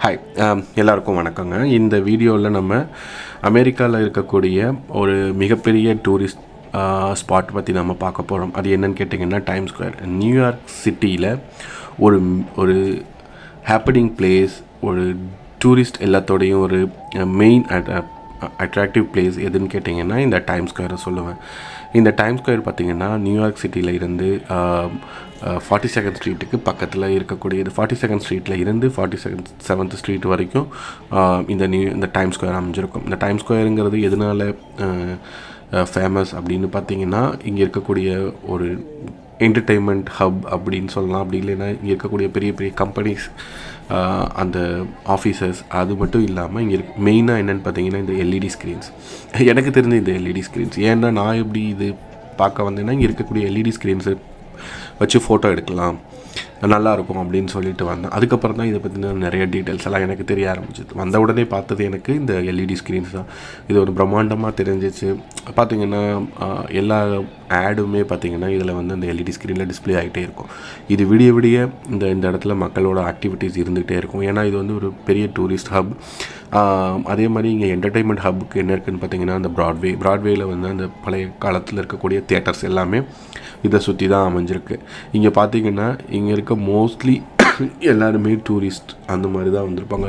Hi, எல்லாருக்கும் வணக்கங்க. இந்த வீடியோவில் நம்ம அமெரிக்காவில் இருக்கக்கூடிய ஒரு மிகப்பெரிய டூரிஸ்ட் ஸ்பாட் பற்றி நம்ம பார்க்க போகிறோம். அது என்னன்னு கேட்டிங்கன்னா டைம் ஸ்கொயர். நியூயார்க் சிட்டியில் ஒரு ஒரு ஹேப்பனிங் பிளேஸ், ஒரு டூரிஸ்ட் எல்லாத்தோடையும் ஒரு மெயின் அட்ராக்டிவ் பிளேஸ் எதுன்னு கேட்டிங்கன்னா இந்த டைம் ஸ்கொயரை சொல்லுவேன். இந்த டைம் ஸ்கொயர் பார்த்திங்கன்னா நியூயார்க் சிட்டியில் இருந்து 42nd ஸ்ட்ரீட்டுக்கு பக்கத்தில் இருக்கக்கூடியது. 42nd ஸ்ட்ரீட்டில் இருந்து 47th ஸ்ட்ரீட் வரைக்கும் இந்த டைம் ஸ்கொயர் அமைஞ்சிருக்கும். இந்த டைம் ஸ்கொயருங்கிறது எதனால் ஃபேமஸ் அப்படின்னு பார்த்திங்கன்னா, இங்கே இருக்கக்கூடிய ஒரு என்டர்டெயின்மெண்ட் ஹப் அப்படின்னு சொல்லலாம். அப்படி இல்லைன்னா இங்கே இருக்கக்கூடிய பெரிய பெரிய கம்பெனிஸ், அந்த ஆஃபீஸர்ஸ், அது மட்டும் இல்லாமல் இங்கே மெயினாக என்னென்னு பார்த்தீங்கன்னா இந்த எல்இடி ஸ்க்ரீன்ஸ். எனக்கு தெரிஞ்ச இந்த எல்இடி ஸ்க்ரீன்ஸ் ஏன்னா நான் எப்படி இது பார்க்க வந்தேன்னா, இங்கே இருக்கக்கூடிய எல்இடி ஸ்க்ரீன்ஸு வச்சு ஃபோட்டோ எடுக்கலாம், நல்லாயிருக்கும் அப்படின்னு சொல்லிட்டு வந்தேன். அதுக்கப்புறம் தான் இதை பற்றின நிறைய டீட்டெயில்ஸ் எல்லாம் எனக்கு தெரிய ஆரம்பிச்சிது. வந்த உடனே பார்த்தது எனக்கு இந்த எல்இடி ஸ்க்ரீன்ஸ் தான். இது ஒரு பிரம்மாண்டமாக தெரிஞ்சிச்சு. பார்த்திங்கன்னா எல்லா ஆடுமே பார்த்திங்கன்னா இதில் வந்து அந்த எல்இடி ஸ்க்ரீனில் டிஸ்பிளே ஆகிட்டே இருக்கும். இது விடிய விடிய இந்த இடத்துல மக்களோட ஆக்டிவிட்டீஸ் இருந்துகிட்டே இருக்கும். ஏன்னா இது வந்து ஒரு பெரிய டூரிஸ்ட் ஹப். அதே மாதிரி இங்கே என்டர்டெயின்மெண்ட் ஹப்புக்கு என்ன இருக்குதுன்னு பார்த்திங்கன்னா அந்த ப்ராட்வேயில் வந்து அந்த பழைய காலத்தில் இருக்கக்கூடிய தியேட்டர்ஸ் எல்லாமே இதை சுற்றி தான் அமைஞ்சிருக்கு. இங்கே பார்த்திங்கன்னா இங்கே இருக்க மோஸ்ட்லி எல்லாருமே டூரிஸ்ட் அந்த மாதிரி தான் வந்திருப்பாங்க.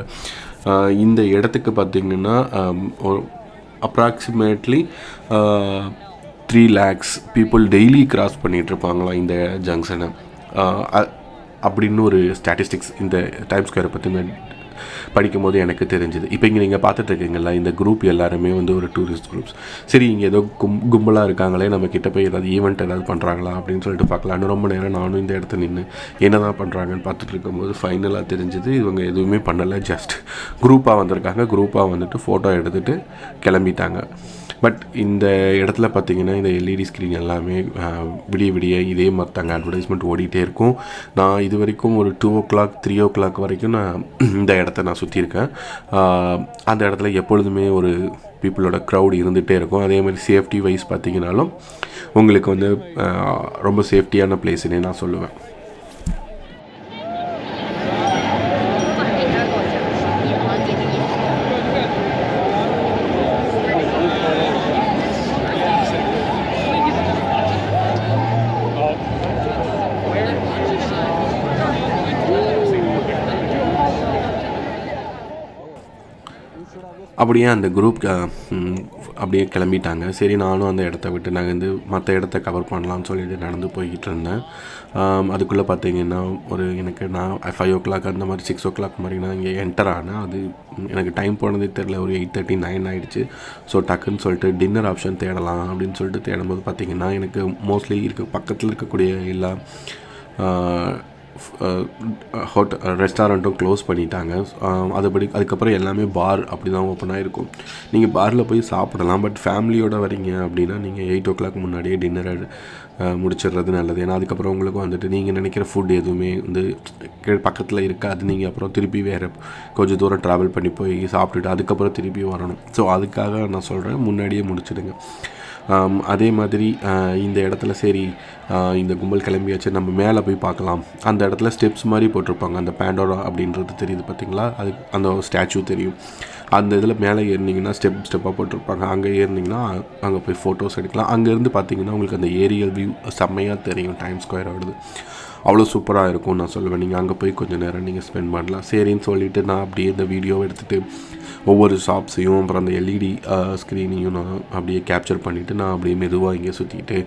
இந்த இடத்துக்கு பார்த்திங்கன்னா approximately 3 lakhs people daily cross பண்ணிகிட்ருப்பாங்களாம் இந்த ஜங்ஷனை அப்படின்னு ஒரு ஸ்டாட்டிஸ்டிக்ஸ் இந்த டைம் ஸ்கொயரை பற்றி படிக்கும் போது எனக்கு தெரிஞ்சுது. இப்போ இங்கே நீங்கள் பார்த்துட்ருக்கீங்களா, இந்த குரூப் எல்லாருமே வந்து ஒரு டூரிஸ்ட் குரூப்ஸ். சரி, இங்கே ஏதோ கும்பலாக இருக்காங்களே, நம்ம கிட்ட போய் ஏதாவது ஈவெண்ட் ஏதாவது பண்ணுறாங்களா அப்படின்னு சொல்லிட்டு பார்க்கலான்னு ரொம்ப நேரம் நானும் இந்த இடத்துல நின்று என்ன தான் பண்ணுறாங்கன்னு பார்த்துட்டு இருக்கும்போது ஃபைனலாக தெரிஞ்சுது இவங்க எதுவுமே பண்ணலை, ஜஸ்ட் குரூப்பாக வந்திருக்காங்க. குரூப்பாக வந்துட்டு ஃபோட்டோ எடுத்துகிட்டு கிளம்பிட்டாங்க. பட் இந்த இடத்துல பார்த்திங்கன்னா இந்த எல்இடி ஸ்க்ரீன் எல்லாமே விடிய விடிய இதே மாதிரி தாங்க அட்வர்டைஸ்மெண்ட் ஓடிட்டே இருக்கும். நான் இது வரைக்கும் ஒரு 2 o'clock 3 o'clock வரைக்கும் நான் இந்த இடத்த நான் சுற்றியிருக்கேன். அந்த இடத்துல எப்பொழுதுமே ஒரு பீப்புளோட க்ரௌட் இருந்துகிட்டே இருக்கும். அதே மாதிரி சேஃப்டி வைஸ் பார்த்திங்கனாலும் உங்களுக்கு வந்து ரொம்ப சேஃப்டியான பிளேஸ்னே நான் சொல்லுவேன். அப்படியே அந்த குரூப் அப்படியே கிளம்பிட்டாங்க. சரி, நானும் அந்த இடத்த விட்டு நாங்கள் வந்து மற்ற இடத்த கவர் பண்ணலான்னு சொல்லிட்டு நடந்து போய்கிட்டு இருந்தேன். அதுக்குள்ளே பார்த்தீங்கன்னா எனக்கு நான் 5 o'clock அந்த மாதிரி 6 o'clock மாதிரி நான் இங்கே என்டர் ஆனேன். அது எனக்கு டைம் போனதே தெரில, ஒரு 8:30 9 ஆகிடுச்சு. ஸோ டக்குன்னு சொல்லிட்டு டின்னர் ஆப்ஷன் தேடலாம் அப்படின்னு சொல்லிட்டு தேடும்போது பார்த்திங்கன்னா எனக்கு மோஸ்ட்லி பக்கத்தில் இருக்கக்கூடிய எல்லா ரெஸ்டாரண்ட்டும் க்ளோஸ் பண்ணிட்டாங்க. அதுக்கப்புறம் எல்லாமே பார் அப்படி தான் ஓப்பனாக இருக்கும். நீங்கள் பாரில் போய் சாப்பிடலாம். பட் ஃபேமிலியோடு வரீங்க அப்படின்னா நீங்கள் 8 o'clock முன்னாடியே டின்னரை முடிச்சிடுறது நல்லது. ஏன்னா அதுக்கப்புறம் உங்களுக்கு வந்துட்டு நீங்கள் நினைக்கிற ஃபுட் எதுவுமே வந்து பக்கத்தில் இருக்காது. நீங்கள் அப்புறம் திருப்பி வேறு கொஞ்சம் தூரம் ட்ராவல் பண்ணி போய் சாப்பிட்டுட்டு அதுக்கப்புறம் திருப்பி வரணும். ஸோ அதுக்காக நான் சொல்கிறேன், முன்னாடியே முடிச்சிடுங்க. அதே மாதிரி இந்த இடத்துல சரி, இந்த கும்பல் கிளம்பியாச்சு, நம்ம மேலே போய் பார்க்கலாம். அந்த இடத்துல ஸ்டெப்ஸ் மாதிரி போட்டிருப்பாங்க. அந்த பேண்டோரா அப்படின்றது தெரியுது பார்த்திங்களா, அது அந்த ஸ்டாச்சு தெரியும். அந்த இதில் மேலே ஏறினீங்கன்னா ஸ்டெப்பாக போட்டிருப்பாங்க. அங்கே ஏறினீங்கன்னா அங்கே போய் ஃபோட்டோஸ் எடுக்கலாம். அங்கேருந்து பார்த்திங்கன்னா உங்களுக்கு அந்த ஏரியல் வியூ செம்மையாக தெரியும். டைம் ஸ்கொயரோடது அவ்வளோ சூப்பராக இருக்கும் நான் சொல்லுவேன். நீங்கள் அங்கே போய் கொஞ்சம் நேரம் நீங்கள் ஸ்பெண்ட் பண்ணலாம். சரின்னு சொல்லிவிட்டு நான் அப்படியே இந்த வீடியோவை எடுத்துகிட்டு ஒவ்வொரு ஷாப்ஸையும் அப்புறம் அந்த எல்இடி ஸ்க்ரீனையும் நான் அப்படியே கேப்சர் பண்ணிவிட்டு நான் அப்படியே மெதுவாக இங்கே சுற்றிக்கிட்டு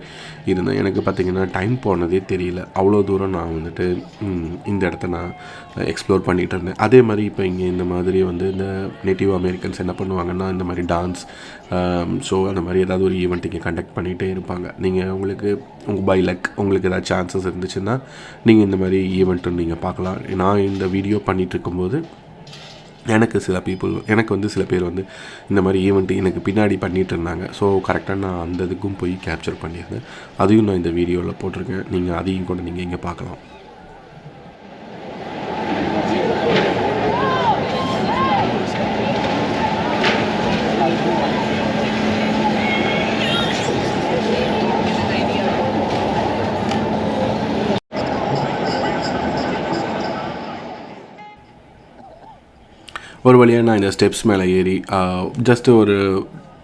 இருந்தேன். எனக்கு பார்த்திங்கன்னா டைம் போனதே தெரியல. அவ்வளோ தூரம் நான் வந்துட்டு இந்த இடத்த நான் எக்ஸ்ப்ளோர் பண்ணிகிட்டு இருந்தேன். அதே மாதிரி இப்போ இங்கே இந்த மாதிரி வந்து இந்த நேட்டிவ் அமெரிக்கன்ஸ் என்ன பண்ணுவாங்கன்னா, இந்த மாதிரி டான்ஸ் ஷோ அந்த மாதிரி ஏதாவது ஒரு ஈவெண்ட் இங்கே கண்டக்ட் பண்ணிகிட்டே இருப்பாங்க. நீங்கள் உங்கள் பை லக் உங்களுக்கு ஏதாவது சான்சஸ் இருந்துச்சுன்னா நீங்கள் இந்த மாதிரி ஈவெண்ட்டு நீங்கள் பார்க்கலாம். நான் இந்த வீடியோ பண்ணிகிட்டு இருக்கும்போது எனக்கு சில பேர் வந்து இந்த மாதிரி ஈவெண்ட்டு எனக்கு பின்னாடி பண்ணிகிட்டு இருந்தாங்க. ஸோ கரெக்டாக நான் அந்த இதுக்கும் போய் கேப்சர் பண்ணியிருந்தேன். அதையும் நான் இந்த வீடியோவில் போட்டிருக்கேன். நீங்கள் அதையும் கூட நீங்கள் இங்கே பார்க்கலாம். ஒரு வழியாக நான் இந்த ஸ்டெப்ஸ் மேலே ஏறி ஜஸ்ட்டு ஒரு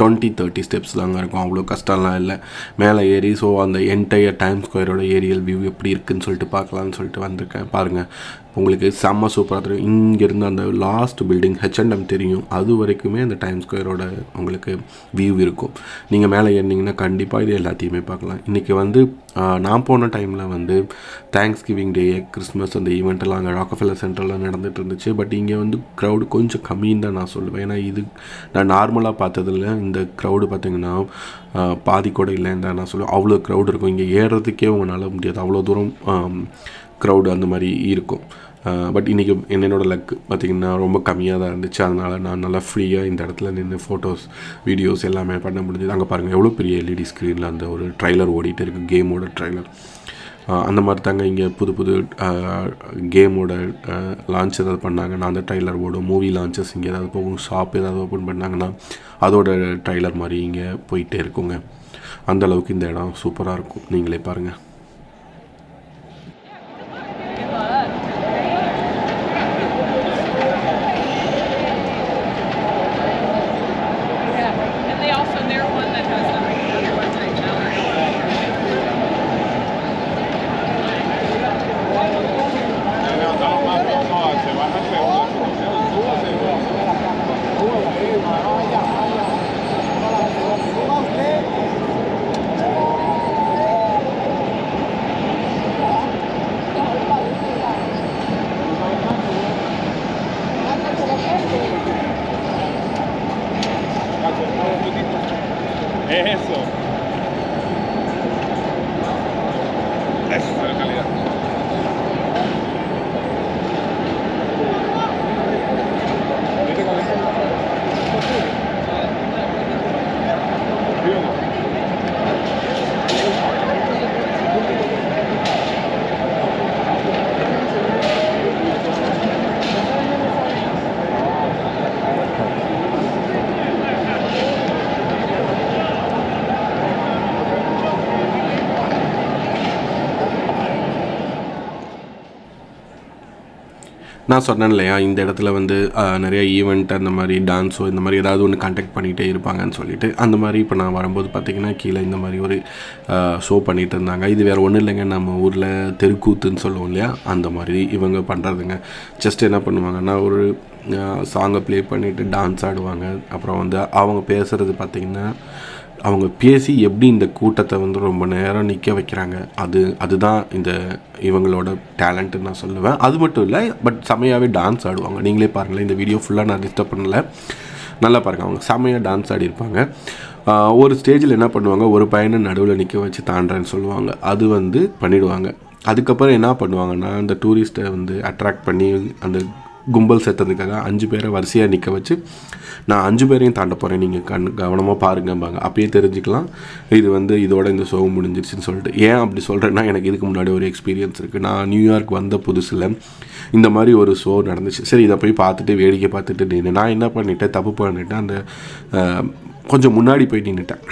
20-30 ஸ்டெப்ஸ் தாங்க இருக்கும், அவ்வளோ கஷ்டம்லாம் இல்லை. மேலே ஏறி ஸோ அந்த என்டையர் டைம் ஸ்கொயரோட ஏரியல் வியூ எப்படி இருக்குதுன்னு சொல்லிட்டு பார்க்கலான்னு சொல்லிட்டு வந்திருக்கேன். பாருங்கள், உங்களுக்கு செம்ம சூப்பராக தெரியும். இங்கேருந்து அந்த லாஸ்ட் பில்டிங் H&M தெரியும், அது வரைக்குமே அந்த டைம் ஸ்கொயரோட உங்களுக்கு வியூ இருக்கும். நீங்கள் மேலே ஏறினீங்கன்னா கண்டிப்பாக இது எல்லாத்தையுமே பார்க்கலாம். இன்றைக்கி வந்து நான் போன டைமில் வந்து தேங்க்ஸ் கிவிங் டே, கிறிஸ்மஸ் அந்த ஈவெண்ட்டெல்லாம் அங்கே ராக்கஃபெல்லர் சென்டரில் நடந்துகிட்டு இருந்துச்சு. பட் இங்கே வந்து க்ரௌடு கொஞ்சம் கம்மின்னு தான் நான் சொல்லுவேன். ஏன்னா இது நான் நார்மலாக பார்த்ததில்ல, இந்த க்ரௌடு பார்த்திங்கன்னா பாதி கூட இல்லைன்னு தான் நான் சொல்லுவேன். அவ்வளோ க்ரௌடு இருக்கும், இங்கே ஏறுறதுக்கே உங்களால் முடியாது, அவ்வளோ தூரம் க்ரௌடு அந்த மாதிரி இருக்கும். பட் இன்றைக்கி என்னோடய லக் பார்த்திங்கன்னா ரொம்ப கம்மியாக தான் இருந்துச்சு. அதனால் நான் நல்லா ஃப்ரீயாக இந்த இடத்துல நின்று ஃபோட்டோஸ் வீடியோஸ் எல்லாமே பண்ண முடிஞ்சது. அங்கே பாருங்கள் எவ்வளோ பெரிய LED ஸ்க்ரீனில் அந்த ஒரு ட்ரைலர் ஓடிட்டு இருக்குது, கேமோட ட்ரைலர். அந்த மாதிரி தாங்க இங்கே புது புது கேமோட லான்ச் ஏதாவது பண்ணாங்க, நான் அந்த ட்ரைலர் ஓடும். மூவி லான்ச்சஸ் இங்கே ஏதாவது போகும், ஷாப் ஏதாவது ஓப்பன் பண்ணாங்கன்னா அதோட ட்ரைலர் மாதிரி இங்கே போயிட்டே இருக்குங்க. அந்தளவுக்கு இந்த இடம் சூப்பராக இருக்கும், நீங்களே பாருங்கள். Eso. Esa es la calidad. நான் சொன்னேன் இல்லையா, இந்த இடத்துல வந்து நிறைய ஈவெண்ட் அந்த மாதிரி டான்ஸோ இந்த மாதிரி ஏதாவது ஒன்று கான்டாக்ட் பண்ணிகிட்டே இருப்பாங்கன்னு சொல்லிட்டு, அந்த மாதிரி இப்போ நான் வரும்போது பார்த்திங்கன்னா கீழே இந்த மாதிரி ஒரு ஷோ பண்ணிகிட்டு இருந்தாங்க. இது வேறு ஒன்றும் இல்லைங்க, நம்ம ஊரில் தெருக்கூத்துன்னு சொல்லுவோம் இல்லையா, அந்த மாதிரி இவங்க பண்ணுறதுங்க. ஜஸ்ட் என்ன பண்ணுவாங்கன்னா ஒரு சாங்கை ப்ளே பண்ணிவிட்டு டான்ஸ் ஆடுவாங்க. அப்புறம் வந்து அவங்க பேசுகிறது பார்த்திங்கன்னா அவங்க பேசி எப்படி இந்த கூட்டத்தை வந்து ரொம்ப நேரம் நிற்க வைக்கிறாங்க, அதுதான் இந்த இவங்களோட டேலண்ட்டுன்னு நான் சொல்லுவேன். அது மட்டும் இல்லை, பட் செமையாகவே டான்ஸ் ஆடுவாங்க. நீங்களே பாருங்களேன், இந்த வீடியோ ஃபுல்லாக நான் டிஸ்டர்ப் பண்ணல, நல்லா பாருங்கள், அவங்க செமையாக டான்ஸ் ஆடிருப்பாங்க. ஒரு ஸ்டேஜில் என்ன பண்ணுவாங்க, ஒரு பையனை நடுவில் நிற்க வச்சு தாண்டுறேன்னு சொல்லுவாங்க, அது வந்து பண்ணிவிடுவாங்க. அதுக்கப்புறம் என்ன பண்ணுவாங்கன்னா, அந்த டூரிஸ்ட்டை வந்து அட்ராக்ட் பண்ணி அந்த கும்பல் சேர்த்ததுக்காக 5 பேரை வரிசையாக நிற்க வச்சு நான் 5 பேரையும் தாண்ட போகிறேன், நீங்கள் கவனமாக பாருங்கம்பாங்க. அப்பயே தெரிஞ்சுக்கலாம் இது வந்து இதோட இந்த ஷோ முடிஞ்சிருச்சுன்னு சொல்லிட்டு. ஏன் அப்படி சொல்கிறேன்னா, எனக்கு இதுக்கு முன்னாடி ஒரு எக்ஸ்பீரியன்ஸ் இருக்குது. நான் நியூயார்க் வந்த புதுசில் இந்த மாதிரி ஒரு ஷோ நடந்துச்சு. சரி, இதை போய் பார்த்துட்டு வேடிக்கை பார்த்துட்டு நான் என்ன பண்ணிட்டேன், தப்பு பண்ணிட்டேன், அந்த கொஞ்சம் முன்னாடி போய் நின்றுட்டேன்.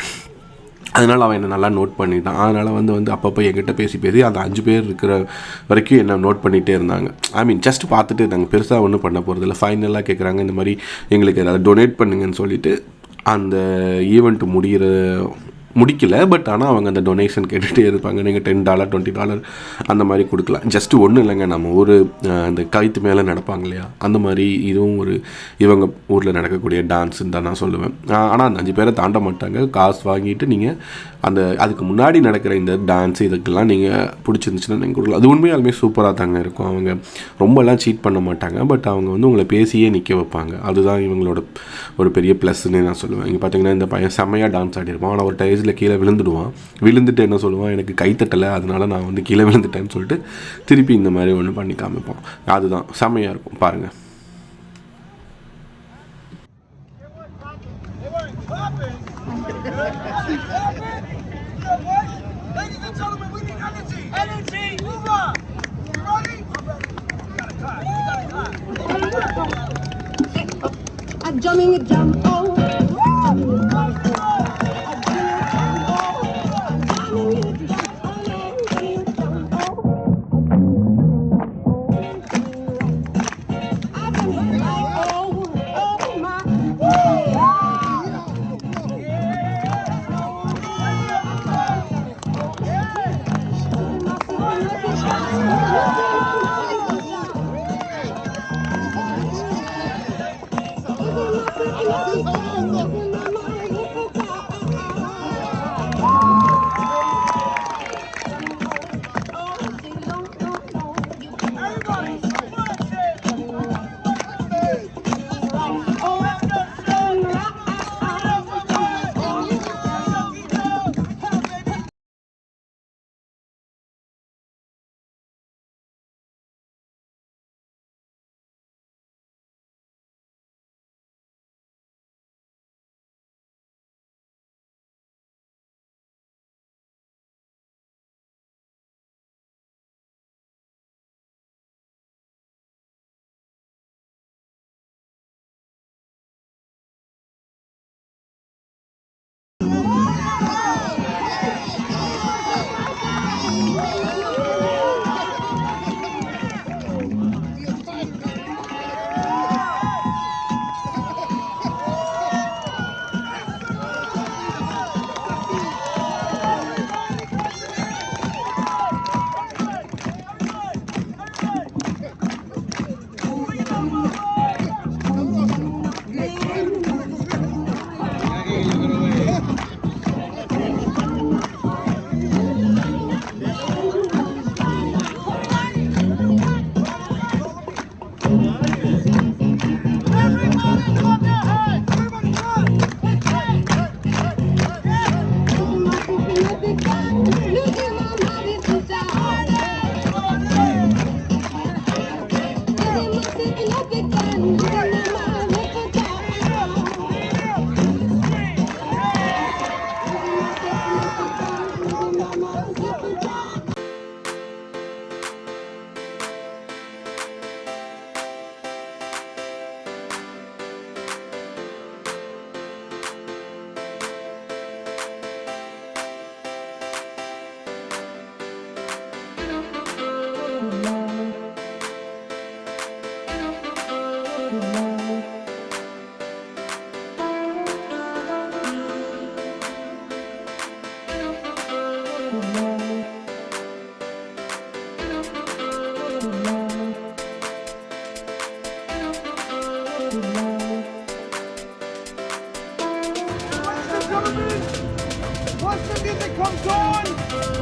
அதனால் அவன் என்னை நல்லா நோட் பண்ணிட்டான். அதனால் வந்து அப்பப்போ என்கிட்ட பேசி அந்த 5 பேர் இருக்கிற வரைக்கும் என்னை நோட் பண்ணிகிட்டே இருந்தாங்க. ஜஸ்ட் பார்த்துட்டு இருந்தாங்க, பெருசாக ஒன்றும் பண்ண போகிறதில்ல. ஃபைனலாக கேட்குறாங்க, இந்த மாதிரி எங்களுக்கு ஏதாவது டொனேட் பண்ணுங்கன்னு சொல்லிவிட்டு அந்த ஈவெண்ட் முடிக்கல. பட் ஆனால் அவங்க அந்த டொனேஷன் கேட்டுகிட்டே இருப்பாங்க. நீங்கள் $10 $20 அந்த மாதிரி கொடுக்கலாம். ஜஸ்ட்டு ஒன்றும் இல்லைங்க, நம்ம ஊர் அந்த கழுத்து மேலே நடப்பாங்க இல்லையா, அந்த மாதிரி இதுவும் ஒரு இவங்க ஊரில் நடக்கக்கூடிய டான்ஸுன்னு தான் நான் சொல்லுவேன். ஆனால் அந்த 5 பேரை தாண்ட மாட்டாங்க. காசு வாங்கிட்டு நீங்கள் அதுக்கு முன்னாடி நடக்கிற இந்த டான்ஸு இதுக்கெல்லாம் நீங்கள் பிடிச்சிருந்துச்சுன்னா நீங்கள் கொடுக்கலாம். அது உண்மையாலுமே சூப்பராக தாங்க இருக்கும். அவங்க ரொம்பலாம் சீட் பண்ண மாட்டாங்க. பட் அவங்க வந்து உங்களை பேசியே நிற்க வைப்பாங்க. அதுதான் இவங்களோட ஒரு பெரிய ப்ளஸ்ன்னு நான் சொல்லுவேன். இங்கே பார்த்தீங்கன்னா இந்த பையன் செம்மையாக டான்ஸ் ஆடிருப்பான். ஆனால் ஒரு டைஸில் கீழே விழுந்துட்டு என்ன சொல்லுவான், எனக்கு கை தட்டலை, அதனால நான் வந்து கீழே விழுந்துட்டேன்னு சொல்லிட்டு திருப்பி இந்த மாதிரி ஒன்று பண்ணி காமிப்போம். அதுதான் செம்மையாக இருக்கும், பாருங்கள். comes on,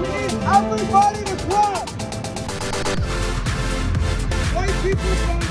we need everybody to clap. White people sound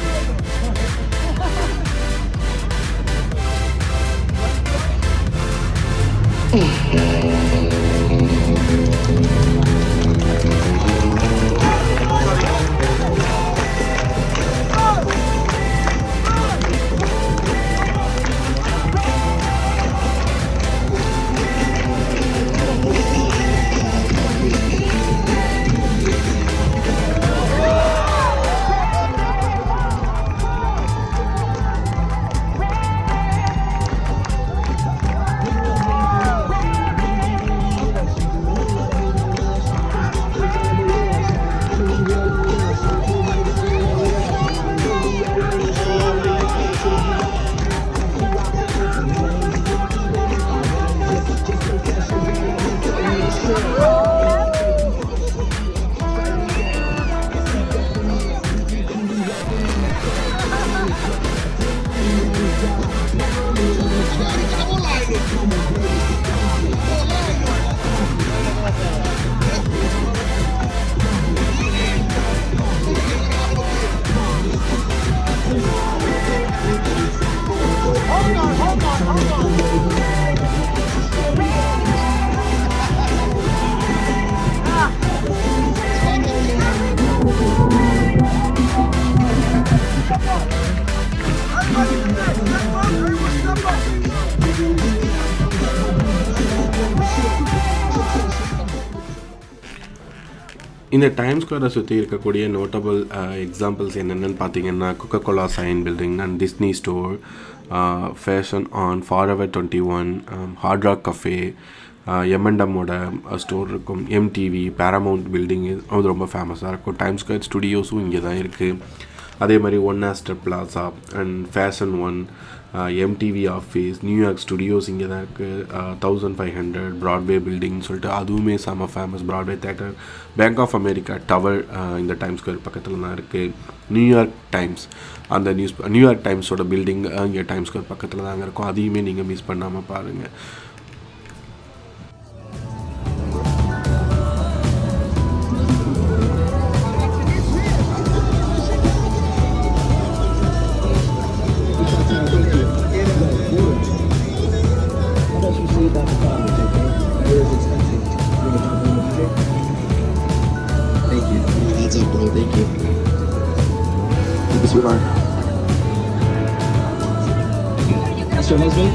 இந்த டைம் ஸ்கொயரை சுற்றி இருக்கக்கூடிய நோட்டபிள் எக்ஸாம்பிள்ஸ் என்னென்னு பார்த்தீங்கன்னா Coca Cola sign building and Disney store, fashion on, forever 21, hard rock cafe, எம்என்டமோட ஸ்டோர் இருக்கும், எம்டிவி, பேராமவுண்ட் பில்டிங் அது ரொம்ப ஃபேமஸாக இருக்கும். டைம் ஸ்கொயர் ஸ்டுடியோஸும் இங்கே தான் இருக்குது. அதே மாதிரி one Astor plaza and fashion one, MTV office, New York studios இங்கே தான் இருக்குது. 1500 ப்ராட்வே பில்டிங்னு சொல்லிட்டு அதுவுமே செம்ம famous. Broadway theatre, bank of America tower இந்த டைம் ஸ்கொயர் பக்கத்தில் தான் இருக்குது. நியூயார்க் டைம்ஸ், அந்த நியூயார்க் டைம்ஸோட பில்டிங் இங்கே டைம் ஸ்கொயர் பக்கத்தில் தாங்க இருக்கும். அதையுமே நீங்கள் மிஸ் பண்ணாமல் பாருங்கள். Thank you. Thank you, sweetheart. That's your husband?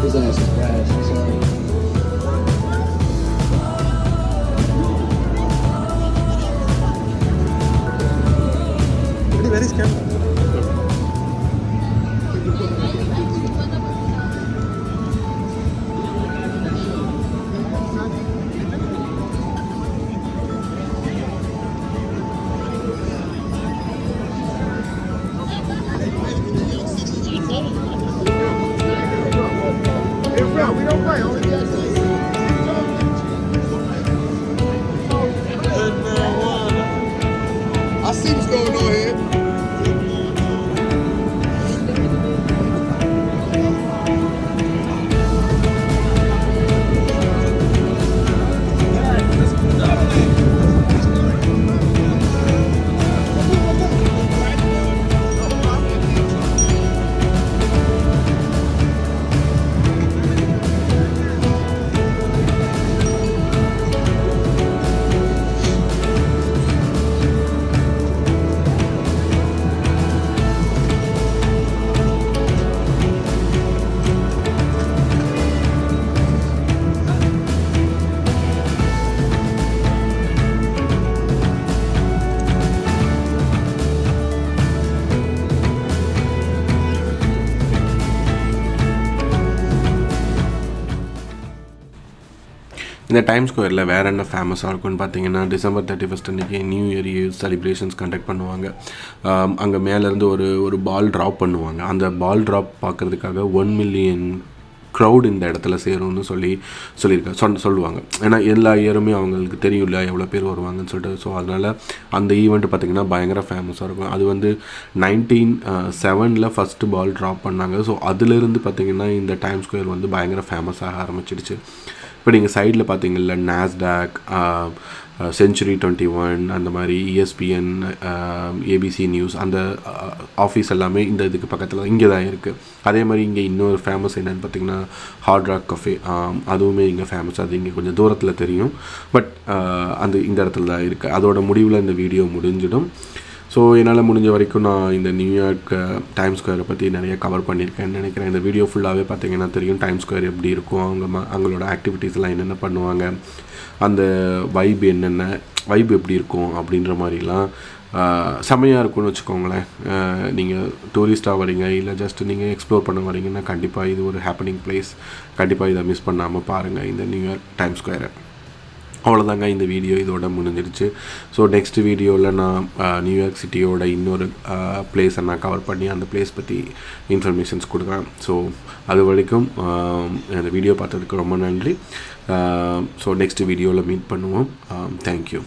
His ass is trash. I'm sorry. Where is camera? I see what's going on here. இந்த டைம் ஸ்கொயரில் வேறு என்ன ஃபேமஸாக இருக்குன்னு பார்த்தீங்கன்னா, டிசம்பர் 31 அன்றைக்கி நியூ இயர் செலிப்ரேஷன்ஸ் கண்டக்ட் பண்ணுவாங்க. அங்கே மேலேருந்து ஒரு பால் ட்ராப் பண்ணுவாங்க. அந்த பால் ட்ராப் பார்க்குறதுக்காக 1 மில்லியன் க்ரௌட் இந்த இடத்துல சேரும்னு சொல்லுவாங்க. ஏன்னா எல்லா இயருமே அவங்களுக்கு தெரியும் இல்லையா எவ்வளோ பேர் வருவாங்கன்னு சொல்லிட்டு. ஸோ அதனால் அந்த ஈவெண்ட் பார்த்திங்கன்னா பயங்கர ஃபேமஸாக இருக்கும். அது 1907 ஃபஸ்ட்டு பால் ட்ராப் பண்ணாங்க. ஸோ அதிலிருந்து பார்த்திங்கன்னா இந்த டைம் ஸ்கொயர் பயங்கர ஃபேமஸாக ஆரம்பிச்சிடுச்சு. இப்போ நீங்கள் சைடில் பார்த்தீங்கல்ல நாஸ்டாக், செஞ்சுரி 21 அந்த மாதிரி ESPN, ABC நியூஸ் அந்த ஆஃபீஸ் எல்லாமே இந்த இதுக்கு பக்கத்தில் இங்கே தான் இருக்குது. அதே மாதிரி இங்கே இன்னொரு ஃபேமஸ் என்னென்னு பார்த்தீங்கன்னா ஹார்ட் ராக் கஃபே, அதுவுமே இங்கே ஃபேமஸ். அது இங்கே கொஞ்சம் தூரத்தில் தெரியும், பட் இந்த இடத்துல தான் இருக்குது. அதோட முடிவில் இந்த வீடியோ முடிஞ்சிடும். ஸோ என்னால் முடிஞ்ச வரைக்கும் நான் இந்த நியூயார்க் டைம் ஸ்கொயரை பற்றி நிறைய கவர் பண்ணியிருக்கேன்னு நினைக்கிறேன். இந்த வீடியோ ஃபுல்லாகவே பார்த்தீங்கன்னா தெரியும் டைம் ஸ்கொயர் எப்படி இருக்கும், அவங்களோட ஆக்டிவிட்டீஸ்லாம் என்னென்ன பண்ணுவாங்க, அந்த வைப் எப்படி இருக்கும் அப்படின்ற மாதிரிலாம் செம்மையாக இருக்கும்னு வச்சுக்கோங்களேன். நீங்கள் டூரிஸ்ட்டாக வரீங்க இல்லை ஜஸ்ட் நீங்கள் எக்ஸ்ப்ளோர் பண்ண வரீங்கன்னா கண்டிப்பாக இது ஒரு ஹேப்பனிங் பிளேஸ். கண்டிப்பாக இதை மிஸ் பண்ணாமல் பாருங்கள் இந்த நியூயார்க் டைம் ஸ்கொயரை. அவ்வளோதாங்க, இந்த வீடியோ இதோட முடிஞ்சிருச்சு. ஸோ நெக்ஸ்ட் வீடியோவில் நான் நியூயார்க் சிட்டியோட இன்னொரு பிளேஸை நான் கவர் பண்ணி அந்த பிளேஸ் பற்றி இன்ஃபர்மேஷன்ஸ் கொடுக்குறேன். ஸோ அது வரைக்கும் அந்த வீடியோ பார்த்ததுக்கு ரொம்ப நன்றி. ஸோ நெக்ஸ்ட் வீடியோவில் மீட் பண்ணுவோம். தேங்க்யூ.